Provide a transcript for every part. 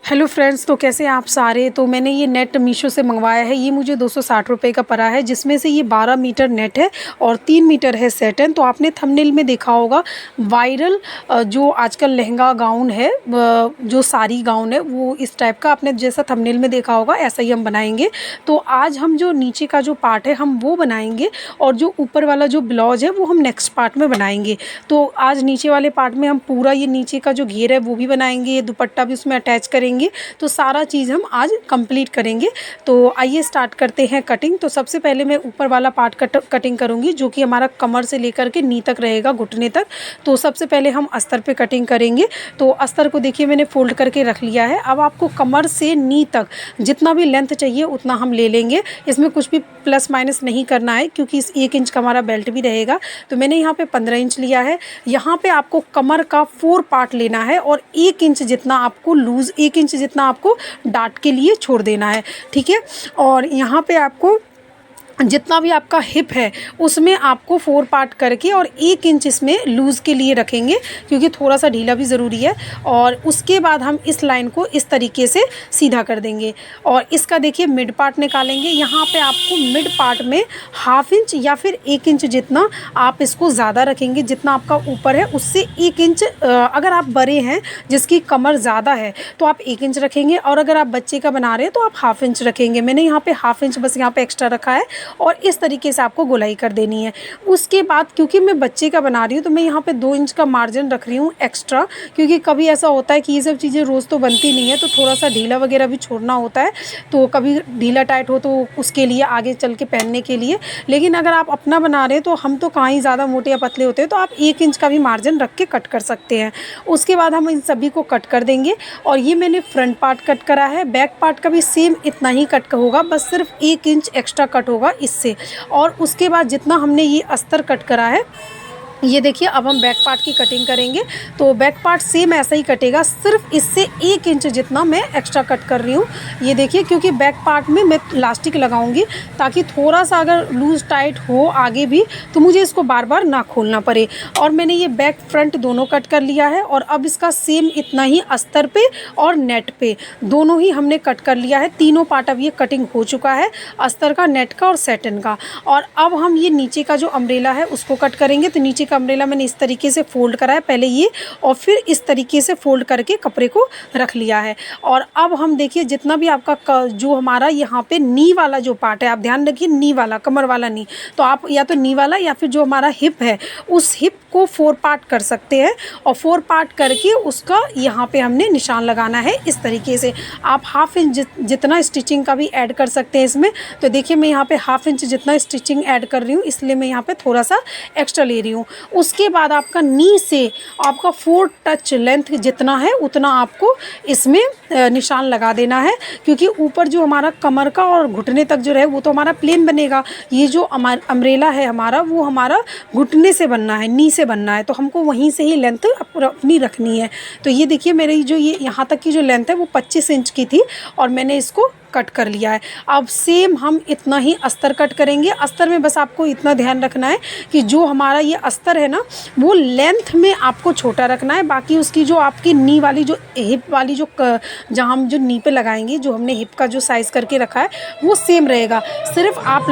Hello friends, तो कैसे हैं आप सारे। तो मैंने ये नेट मीशो से मंगवाया है। ये मुझे 260 रुपये का पड़ा है, जिसमें से ये 12 मीटर नेट है और 3 मीटर है सैटिन। तो आपने थंबनेल में देखा होगा वायरल जो आजकल लहंगा गाउन है, जो साड़ी गाउन है, वो इस टाइप का आपने जैसा थंबनेल में देखा होगा ऐसा ही हम बनाएंगे। तो आज हम जो नीचे का जो पार्ट है हम वो बनाएंगे और जो ऊपर वाला जो ब्लाउज है वो हम नेक्स्ट पार्ट में बनाएंगे। तो आज नीचे वाले पार्ट में हम पूरा ये नीचे का जो घेर है वो भी बनाएंगे, ये दुपट्टा भी उसमें अटैच करेंगे। तो सारा चीज़ हम आज कंप्लीट करेंगे। तो आइए स्टार्ट करते हैं कटिंग। तो सबसे पहले मैं ऊपर वाला पार्ट कटिंग करूंगी, जो कि हमारा कमर से लेकर के नी तक रहेगा, घुटने तक। तो सबसे पहले हम अस्तर पे कटिंग करेंगे। तो अस्तर को देखिए मैंने फोल्ड करके रख लिया है। अब आपको कमर से नी तक जितना भी लेंथ चाहिए उतना हम ले लेंगे। इसमें कुछ भी प्लस माइनस नहीं करना है, क्योंकि इस 1 इंच का हमारा बेल्ट भी रहेगा। तो मैंने यहाँ पे 15 इंच लिया है। यहाँ पे आपको कमर का 4 पार्ट लेना है और 1 इंच जितना आपको लूज़, 1 इंच जितना आपको डाट के लिए छोड़ देना है, ठीक है। और यहाँ पे आपको जितना भी आपका हिप है उसमें आपको 4 पार्ट करके और 1 इंच इसमें लूज़ के लिए रखेंगे, क्योंकि थोड़ा सा ढीला भी ज़रूरी है। और उसके बाद हम इस लाइन को इस तरीके से सीधा कर देंगे और इसका देखिए मिड पार्ट निकालेंगे। यहाँ पे आपको मिड पार्ट में 1/2 इंच या फिर 1 इंच जितना आप इसको ज़्यादा रखेंगे। जितना आपका ऊपर है उससे 1 इंच, अगर आप बड़े हैं जिसकी कमर ज़्यादा है तो आप 1 इंच रखेंगे, और अगर आप बच्चे का बना रहे हैं तो आप 1/2 इंच रखेंगे। मैंने यहाँ पे 1/2 इंच बस यहाँ पे एक्स्ट्रा रखा है और इस तरीके से आपको गोलाई कर देनी है। उसके बाद क्योंकि मैं बच्चे का बना रही हूँ तो मैं यहाँ पे 2 इंच का मार्जिन रख रही हूँ एक्स्ट्रा, क्योंकि कभी ऐसा होता है कि ये सब चीज़ें रोज़ तो बनती नहीं है, तो थोड़ा सा ढीला वगैरह भी छोड़ना होता है। तो कभी ढीला टाइट हो तो उसके लिए आगे चल के पहनने के लिए। लेकिन अगर आप अपना बना रहे हैं तो हम तो कहाँ ही ज़्यादा मोटे या पतले होते हैं, तो आप 1 इंच का भी मार्जिन रख के कट कर सकते हैं। उसके बाद हम इन सभी को कट कर देंगे। और ये मैंने फ्रंट पार्ट कट करा है, बैक पार्ट का भी सेम इतना ही कट होगा, बस सिर्फ 1 इंच एक्स्ट्रा कट होगा इससे। और उसके बाद जितना हमने ये अस्तर कट करा है, ये देखिए अब हम बैक पार्ट की कटिंग करेंगे। तो बैक पार्ट सेम ऐसा ही कटेगा, सिर्फ इससे 1 इंच जितना मैं एक्स्ट्रा कट कर रही हूँ। ये देखिए, क्योंकि बैक पार्ट में मैं इलास्टिक लगाऊंगी ताकि थोड़ा सा अगर लूज़ टाइट हो आगे भी तो मुझे इसको बार बार ना खोलना पड़े। और मैंने ये बैक फ्रंट दोनों कट कर लिया है और अब इसका सेम इतना ही अस्तर पे और नेट पे दोनों ही हमने कट कर लिया है। तीनों पार्ट अब ये कटिंग हो चुका है, अस्तर का, नेट का और सैटिन का। और अब हम ये नीचे का जो अम्ब्रेला है उसको कट करेंगे। तो नीचे का अम्ब्रेला मैंने इस तरीके से फोल्ड करा है, पहले ये और फिर इस तरीके से फोल्ड करके कपड़े को रख लिया है। और अब हम देखिए जितना भी आपका जो हमारा यहाँ पे नी वाला जो पार्ट है, आप ध्यान रखिए नी वाला, कमर वाला नी, तो आप या तो नी वाला या फिर जो हमारा हिप है उस हिप को 4 पार्ट कर सकते हैं। और 4 पार्ट करके उसका यहाँ पे हमने निशान लगाना है इस तरीके से। आप 1/2 इंच जितना स्टिचिंग का भी ऐड कर सकते हैं इसमें। तो देखिए मैं यहाँ पे 1/2 इंच जितना स्टिचिंग ऐड कर रही हूँ, इसलिए मैं यहाँ पे थोड़ा सा एक्स्ट्रा ले रही हूँ। उसके बाद आपका नी से आपका 4 टच लेंथ जितना है उतना आपको इसमें निशान लगा देना है, क्योंकि ऊपर जो हमारा कमर का और घुटने तक जो रहे वो तो हमारा प्लेन बनेगा। ये जो अम्ब्रेला है हमारा, वो हमारा घुटने से बनना है, नी से बनना है, तो हमको वहीं से ही लेंथ अपनी रखनी है। तो ये देखिए मेरी जो ये यहाँ तक की जो लेंथ है वो 25 इंच की थी और मैंने इसको कट कर लिया है। अब सेम हम इतना ही अस्तर कट करेंगे। अस्तर में बस आपको इतना ध्यान रखना है कि जो हमारा ये अस्तर है ना, वो लेंथ में आपको छोटा रखना है। बाकी उसकी जो आपकी नी वाली जो हिप वाली जो जहाँ हम जो नी पे लगाएंगे, जो हमने हिप का जो साइज़ करके रखा है वो सेम रहेगा। सिर्फ आप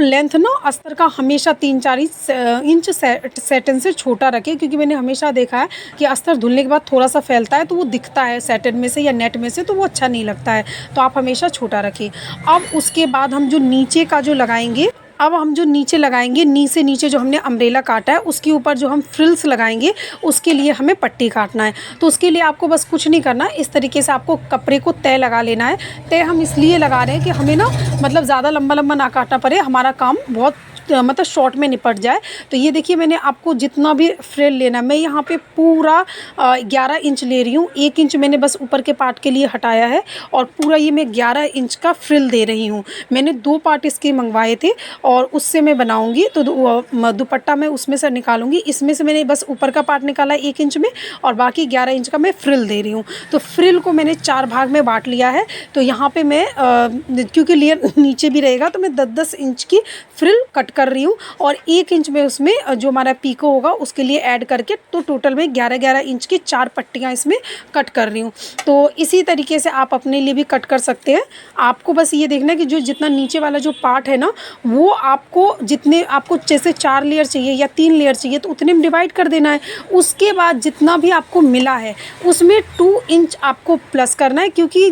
लेंथ ना अस्तर का हमेशा 3-4 इंच सैटिन से छोटा रखें, क्योंकि मैंने हमेशा देखा है कि अस्तर धुलने के बाद थोड़ा सा फैलता है तो वो दिखता है सैटिन में से या नेट में से, तो वो अच्छा नहीं लगता है। तो आप हमेशा छोटा रखें। अब उसके बाद हम जो नीचे का जो लगाएंगे, अब हम जो नीचे लगाएंगे, नी से नीचे जो हमने अम्ब्रेला काटा है उसके ऊपर जो हम फ्रिल्स लगाएंगे उसके लिए हमें पट्टी काटना है। तो उसके लिए आपको बस कुछ नहीं करना, इस तरीके से आपको कपड़े को तय लगा लेना है। तय हम इसलिए लगा रहे हैं कि हमें ना मतलब ज़्यादा लंबा लंबा ना काटना पड़े, हमारा काम बहुत मतलब शॉर्ट में निपट जाए। तो ये देखिए मैंने आपको जितना भी फ्रिल लेना, मैं यहाँ पे पूरा 11 इंच ले रही हूँ। 1 इंच मैंने बस ऊपर के पार्ट के लिए हटाया है और पूरा ये मैं 11 इंच का फ्रिल दे रही हूँ। मैंने 2 पार्ट इसके मंगवाए थे और उससे मैं बनाऊँगी। तो दुपट्टा मैं उसमें से निकालूंगी। इसमें से मैंने बस ऊपर का पार्ट निकाला 1 इंच में और बाकी 11 इंच का मैं फ्रिल दे रही हूँ। तो फ्रिल को मैंने 4 भाग में बांट लिया है। तो यहाँ पर मैं क्योंकि लेयर नीचे भी रहेगा तो मैं 10-10 इंच की फ्रिल कट कर रही हूँ और 1 इंच में उसमें जो हमारा पीको होगा उसके लिए ऐड करके तो टोटल में 11-11 इंच की 4 पट्टियाँ इसमें कट कर रही हूँ। तो इसी तरीके से आप अपने लिए भी कट कर सकते हैं। आपको बस ये देखना है कि जो जितना नीचे वाला जो पार्ट है ना, वो आपको जितने आपको जैसे 4 लेयर चाहिए या 3 लेयर चाहिए तो उतने में डिवाइड कर देना है। उसके बाद जितना भी आपको मिला है उसमें 2 इंच आपको प्लस करना है, क्योंकि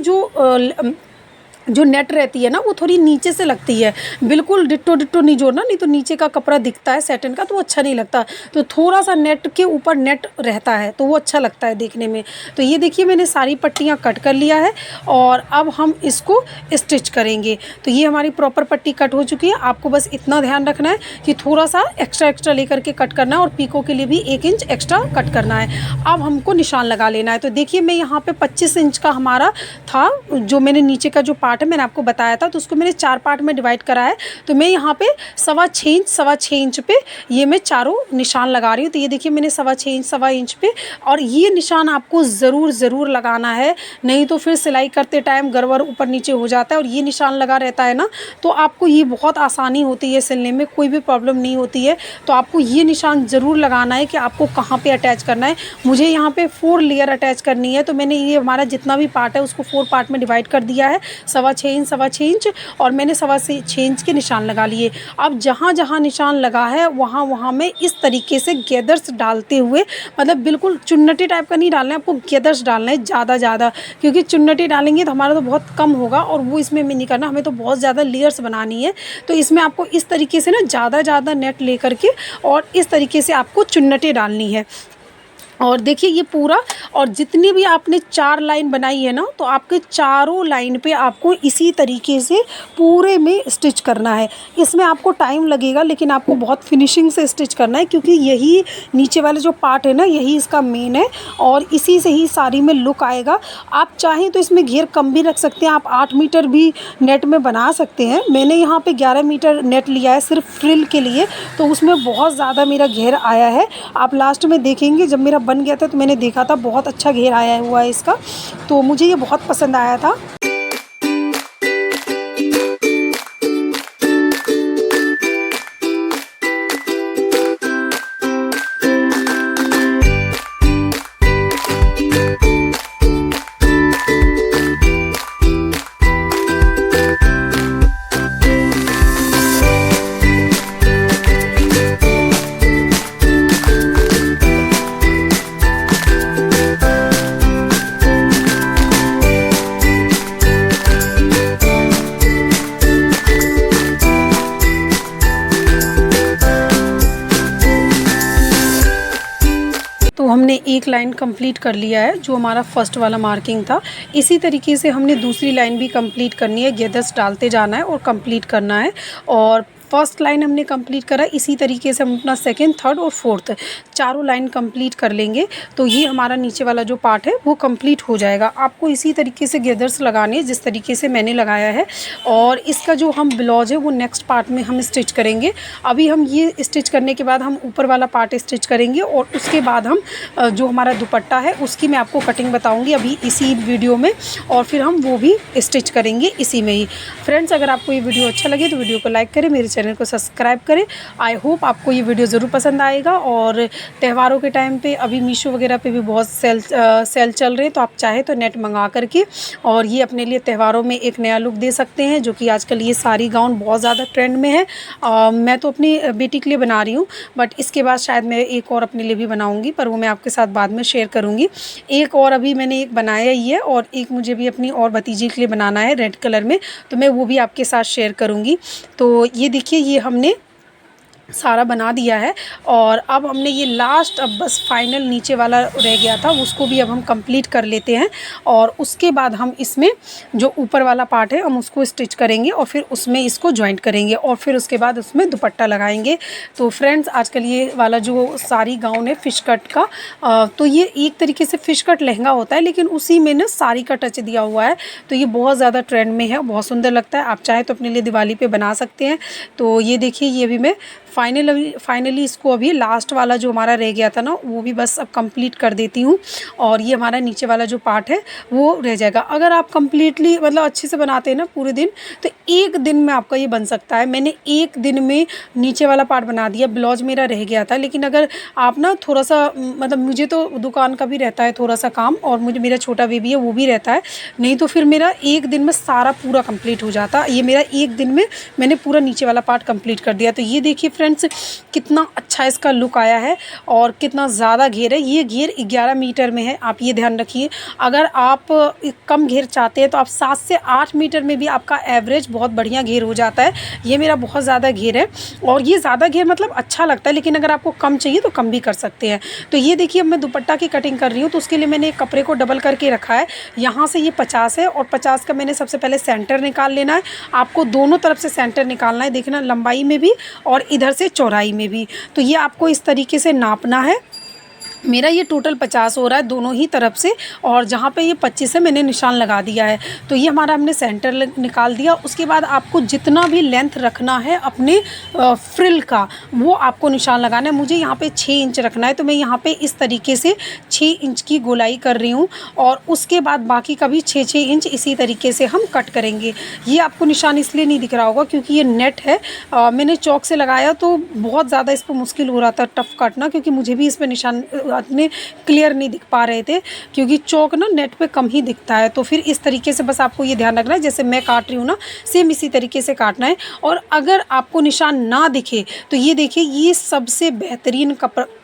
जो नेट रहती है ना वो थोड़ी नीचे से लगती है। बिल्कुल डिट्टो डिट्टो नहीं जोड़ना, नहीं तो नीचे का कपड़ा दिखता है सैटिन का तो वो अच्छा नहीं लगता। तो थोड़ा सा नेट के ऊपर नेट रहता है तो वो अच्छा लगता है देखने में। तो ये देखिए मैंने सारी पट्टियाँ कट कर लिया है और अब हम इसको स्टिच करेंगे। तो ये हमारी प्रॉपर पट्टी कट हो चुकी है। आपको बस इतना ध्यान रखना है कि थोड़ा सा एक्स्ट्रा लेकर के कट करना है और पीको के लिए भी 1 इंच एक्स्ट्रा कट करना है। अब हमको निशान लगा लेना है। तो देखिए मैं यहाँ पे 25 इंच का हमारा था, जो मैंने नीचे का जो पार्ट है मैंने आपको बताया था, तो उसको मैंने 4 पार्ट में डिवाइड करा है। तो मैं यहाँ पे 6.25 इंच पे ये मैं चारों निशान लगा रही हूँ। तो ये देखिए मैंने 6.25 इंच पे, और ये निशान आपको ज़रूर लगाना है, नहीं तो फिर सिलाई करते टाइम गड़बड़ ऊपर नीचे हो जाता है। और ये निशान लगा रहता है ना तो आपको ये बहुत आसानी होती है सिलने में, कोई भी प्रॉब्लम नहीं होती है। तो आपको ये निशान ज़रूर लगाना है कि आपको कहाँ पे अटैच करना है। मुझे यहाँ पे 4 लेयर अटैच करनी है, तो मैंने ये हमारा जितना भी पार्ट है उसको 4 पार्ट में डिवाइड कर दिया है, 6.25 इंच और मैंने 6.25 इंच के निशान लगा लिए। अब जहाँ जहाँ निशान लगा है वहाँ वहाँ में इस तरीके से गैदर्स डालते हुए, मतलब बिल्कुल चुन्नटी टाइप का नहीं डालना है, आपको गैदर्स डालना है ज़्यादा, क्योंकि चुन्नटी डालेंगे तो हमारा तो बहुत कम होगा और वो इसमें में नहीं करना, हमें तो बहुत ज़्यादा लेयर्स बनानी है। तो इसमें आपको इस तरीके से ना ज़्यादा नेट ले करके और इस तरीके से आपको चुन्नटी डालनी है। और देखिए ये पूरा, और जितनी भी आपने 4 लाइन बनाई है ना तो आपके चारों लाइन पे आपको इसी तरीके से पूरे में स्टिच करना है। इसमें आपको टाइम लगेगा लेकिन आपको बहुत फिनिशिंग से स्टिच करना है, क्योंकि यही नीचे वाले जो पार्ट है ना यही इसका मेन है और इसी से ही साड़ी में लुक आएगा। आप चाहें तो इसमें घेर कम भी रख सकते हैं, आप 8 मीटर भी नेट में बना सकते हैं। मैंने यहाँ पर 11 मीटर नेट लिया है सिर्फ फ्रिल के लिए, तो उसमें बहुत ज़्यादा मेरा घेर आया है। आप लास्ट में देखेंगे जब मेरा बन गया था तो मैंने देखा था बहुत अच्छा घेर आया हुआ है इसका, तो मुझे ये बहुत पसंद आया था। तो हमने एक लाइन कंप्लीट कर लिया है जो हमारा फर्स्ट वाला मार्किंग था। इसी तरीके से हमने दूसरी लाइन भी कंप्लीट करनी है, गैदर्स डालते जाना है और कंप्लीट करना है। और फर्स्ट लाइन हमने कंप्लीट करा, इसी तरीके से हम अपना सेकंड, थर्ड और फोर्थ चारों लाइन कंप्लीट कर लेंगे तो ये हमारा नीचे वाला जो पार्ट है वो कंप्लीट हो जाएगा। आपको इसी तरीके से गैदर्स लगाने हैं जिस तरीके से मैंने लगाया है। और इसका जो हम ब्लाउज है वो नेक्स्ट पार्ट में हम स्टिच करेंगे। अभी हम ये स्टिच करने के बाद हम ऊपर वाला पार्ट स्टिच करेंगे और उसके बाद हम जो हमारा दुपट्टा है उसकी मैं आपको कटिंग बताऊँगी अभी इसी वीडियो में, और फिर हम वो भी स्टिच करेंगे इसी में ही। फ्रेंड्स, अगर आपको ये वीडियो अच्छा लगे तो वीडियो को लाइक करें, मेरे चैनल को सब्सक्राइब करें। आई होप आपको ये वीडियो ज़रूर पसंद आएगा। और त्योहारों के टाइम पे अभी मीशो वगैरह पे भी बहुत सेल चल रहे हैं, तो आप चाहे तो नेट मंगा करके और ये अपने लिए त्योहारों में एक नया लुक दे सकते हैं, जो कि आजकल ये साड़ी गाउन बहुत ज़्यादा ट्रेंड में है। मैं तो अपनी बेटी के लिए बना रही हूँ, बट इसके बाद शायद मैं एक और अपने लिए भी बनाऊँगी, पर वो मैं आपके साथ बाद में शेयर करूँगी। एक और अभी मैंने एक बनाया ही है और एक मुझे भी अपनी और भतीजी के लिए बनाना है रेड कलर में, तो मैं वो भी आपके साथ शेयर करूँगी। तो ये देखिए ये हमने सारा बना दिया है और अब हमने ये लास्ट, अब बस फाइनल नीचे वाला रह गया था उसको भी अब हम कंप्लीट कर लेते हैं। और उसके बाद हम इसमें जो ऊपर वाला पार्ट है हम उसको स्टिच करेंगे और फिर उसमें इसको जॉइंट करेंगे और फिर उसके बाद उसमें दुपट्टा लगाएंगे। तो फ्रेंड्स, आजकल ये वाला जो साड़ी गाउन है फिश कट का, तो ये एक तरीके से फिश कट लहंगा होता है लेकिन उसी में ना साड़ी का टच दिया हुआ है, तो ये बहुत ज़्यादा ट्रेंड में है, बहुत सुंदर लगता है। आप चाहे तो अपने लिए दिवाली पे बना सकते हैं। तो ये देखिए ये भी मैं फाइनली इसको अभी लास्ट वाला जो हमारा रह गया था ना, वो भी बस अब कंप्लीट कर देती हूँ और ये हमारा नीचे वाला जो पार्ट है वो रह जाएगा। अगर आप कंप्लीटली मतलब अच्छे से बनाते हैं ना पूरे दिन, तो एक दिन में आपका ये बन सकता है। मैंने एक दिन में नीचे वाला पार्ट बना दिया, ब्लाउज मेरा रह गया था। लेकिन अगर आप ना थोड़ा सा मतलब मुझे तो दुकान का भी रहता है थोड़ा सा काम, और मुझे मेरा छोटा बेबी है वो भी रहता है, नहीं तो फिर मेरा एक दिन में सारा पूरा कंप्लीट हो जाता। ये मेरा एक दिन में मैंने पूरा नीचे वाला पार्ट कंप्लीट कर दिया। तो ये देखिए फ्रेंड्स कितना अच्छा इसका लुक आया है और कितना ज़्यादा घेर है। ये घेर 11 मीटर में है, आप ये ध्यान रखिए। अगर आप कम घेर चाहते हैं तो आप 7 से 8 मीटर में भी आपका एवरेज बहुत बढ़िया घेर हो जाता है। ये मेरा बहुत ज़्यादा घेर है और ये ज़्यादा घेर मतलब अच्छा लगता है, लेकिन अगर आपको कम चाहिए तो कम भी कर सकते हैं। तो ये देखिए अब मैं दुपट्टा की कटिंग कर रही हूँ, तो उसके लिए मैंने एक कपड़े को डबल करके रखा है। यहाँ से ये 50 है और 50 का मैंने सबसे पहले सेंटर निकाल लेना है। आपको दोनों तरफ से सेंटर निकालना है, देखना लंबाई में भी और इधर से चौड़ाई में भी। तो ये आपको इस तरीके से नापना है। मेरा ये टोटल 50 हो रहा है दोनों ही तरफ से, और जहाँ पे ये 25 है मैंने निशान लगा दिया है। तो ये हमारा हमने सेंटर निकाल दिया। उसके बाद आपको जितना भी लेंथ रखना है अपने फ्रिल का, वो आपको निशान लगाना है। मुझे यहाँ पे 6 इंच रखना है, तो मैं यहाँ पे इस तरीके से 6 इंच की गोलाई कर रही हूँ और उसके बाद बाकी का भी 6-6 इंच इसी तरीके से हम कट करेंगे। ये आपको निशान इसलिए नहीं दिख रहा होगा क्योंकि ये नेट है, मैंने चौक से लगाया तो बहुत ज़्यादा इस पर मुश्किल हो रहा था टफ काटना, क्योंकि मुझे भी इस पर निशान इतने क्लियर नहीं दिख पा रहे थे क्योंकि चौक ना नेट पे कम ही दिखता है। तो फिर इस तरीके से बस आपको ये ध्यान रखना है, जैसे मैं काट रही हूँ ना सेम इसी तरीके से काटना है। और अगर आपको निशान ना दिखे तो ये देखिए ये सबसे बेहतरीन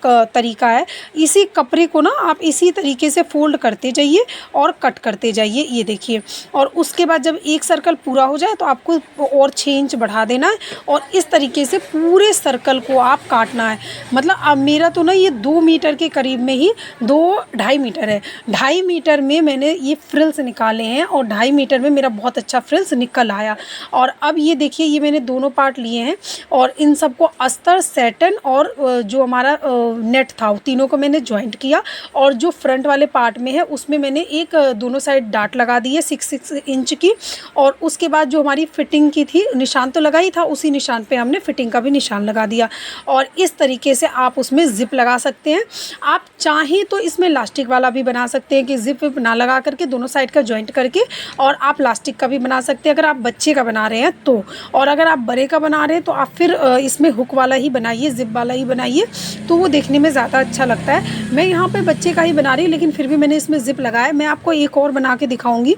तरीका है। इसी कपड़े को ना आप इसी तरीके से फोल्ड करते जाइए और कट करते जाइए, ये देखिए। और उसके बाद जब एक सर्कल पूरा हो जाए तो आपको और 6 इंच बढ़ा देना है और इस तरीके से पूरे सर्कल को आप काटना है। मतलब अब मेरा तो ना ये 2 मीटर के करीब में ही 2-2.5 मीटर है। 2.5 मीटर में मैंने ये फ्रिल्स निकाले हैं और 2.5 मीटर में मेरा बहुत अच्छा फ्रिल्स निकल आया। और अब ये देखिए ये मैंने दोनों पार्ट लिए हैं और इन सबको अस्तर, सैटन और जो हमारा नेट था तीनों को मैंने जॉइंट किया। और जो फ्रंट वाले पार्ट में है उसमें मैंने एक दोनों साइड डाट लगा दी है 6 इंच की। और उसके बाद जो हमारी फिटिंग की थी निशान तो लगा ही था, उसी निशान पे हमने फिटिंग का भी निशान लगा दिया। और इस तरीके से आप उसमें जिप लगा सकते हैं। आप चाहें तो इसमें लास्टिक वाला भी बना सकते हैं कि जिप ना लगा करके दोनों साइड का जॉइंट करके, और आप लास्टिक का भी बना सकते हैं अगर आप बच्चे का बना रहे हैं तो। और अगर आप बड़े का बना रहे हैं तो आप फिर इसमें हुक वाला ही बनाइए, जिप वाला ही बनाइए, तो वो देखने में ज़्यादा अच्छा लगता है। मैं यहाँ पे बच्चे का ही बना रही हूँ लेकिन फिर भी मैंने इसमें जिप लगाया। मैं आपको एक और बना के दिखाऊंगी,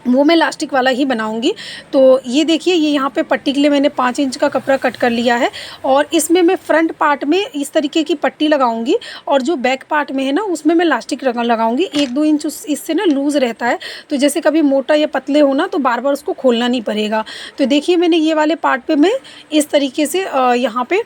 वो मैं लास्टिक वाला ही बनाऊंगी। तो ये देखिए ये यहाँ पे पट्टी के लिए मैंने 5 इंच का कपड़ा कट कर लिया है और इसमें मैं फ्रंट पार्ट में इस तरीके की पट्टी लगाऊंगी और जो बैक पार्ट में है ना उसमें मैं लास्टिक लगाऊंगी। 1-2 इंच इससे ना लूज़ रहता है, तो जैसे कभी मोटा या पतले हो ना तो बार बार उसको खोलना नहीं पड़ेगा। तो देखिए मैंने ये वाले पार्ट पे मैं इस तरीके से यहाँ पे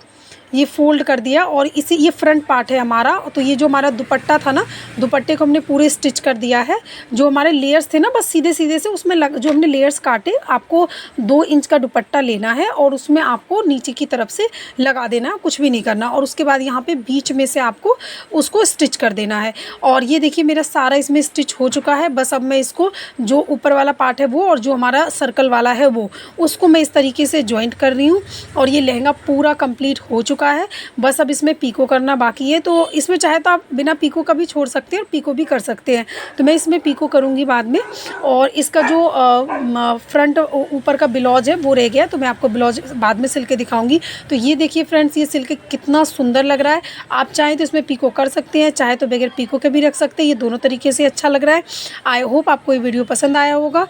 ये फोल्ड कर दिया और इसी ये फ्रंट पार्ट है हमारा। तो ये जो हमारा दुपट्टा था ना, दुपट्टे को हमने पूरे स्टिच कर दिया है। जो हमारे लेयर्स थे ना बस सीधे सीधे से उसमें जो हमने लेयर्स काटे, आपको 2 इंच का दुपट्टा लेना है और उसमें आपको नीचे की तरफ से लगा देना, कुछ भी नहीं करना। और उसके बाद यहाँ पे बीच में से आपको उसको स्टिच कर देना है। और ये देखिए मेरा सारा इसमें स्टिच हो चुका है। बस अब मैं इसको जो ऊपर वाला पार्ट है वो और जो हमारा सर्कल वाला है वो, उसको मैं इस तरीके से जॉइंट कर रही हूँ। और ये लहंगा पूरा कंप्लीट हो चुका है, बस अब इसमें पीको करना बाकी है। तो इसमें चाहे तो आप बिना पीको का भी छोड़ सकते हैं और पीको भी कर सकते हैं, तो मैं इसमें पीको करूँगी बाद में। और इसका जो फ्रंट ऊपर का ब्लाउज है वो रह गया, तो मैं आपको ब्लाउज बाद में सिल के दिखाऊंगी। तो ये देखिए फ्रेंड्स ये सिल के कितना सुंदर लग रहा है। आप चाहें तो इसमें पीको कर सकते हैं, चाहे तो बगैर पीको के भी रख सकते हैं। ये दोनों तरीके से अच्छा लग रहा है। आई होप आपको ये वीडियो पसंद आया होगा।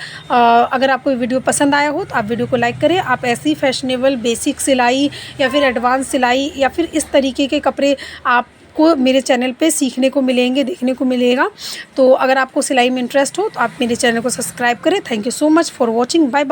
अगर आपको ये वीडियो पसंद आया हो तो आप वीडियो को लाइक करें। आप ऐसी फैशनेबल बेसिक सिलाई या फिर एडवांस सिलाई या फिर इस तरीके के कपड़े आपको मेरे चैनल पे सीखने को मिलेंगे, देखने को मिलेगा। तो अगर आपको सिलाई में इंटरेस्ट हो तो आप मेरे चैनल को सब्सक्राइब करें। Thank you so much for watching. Bye bye.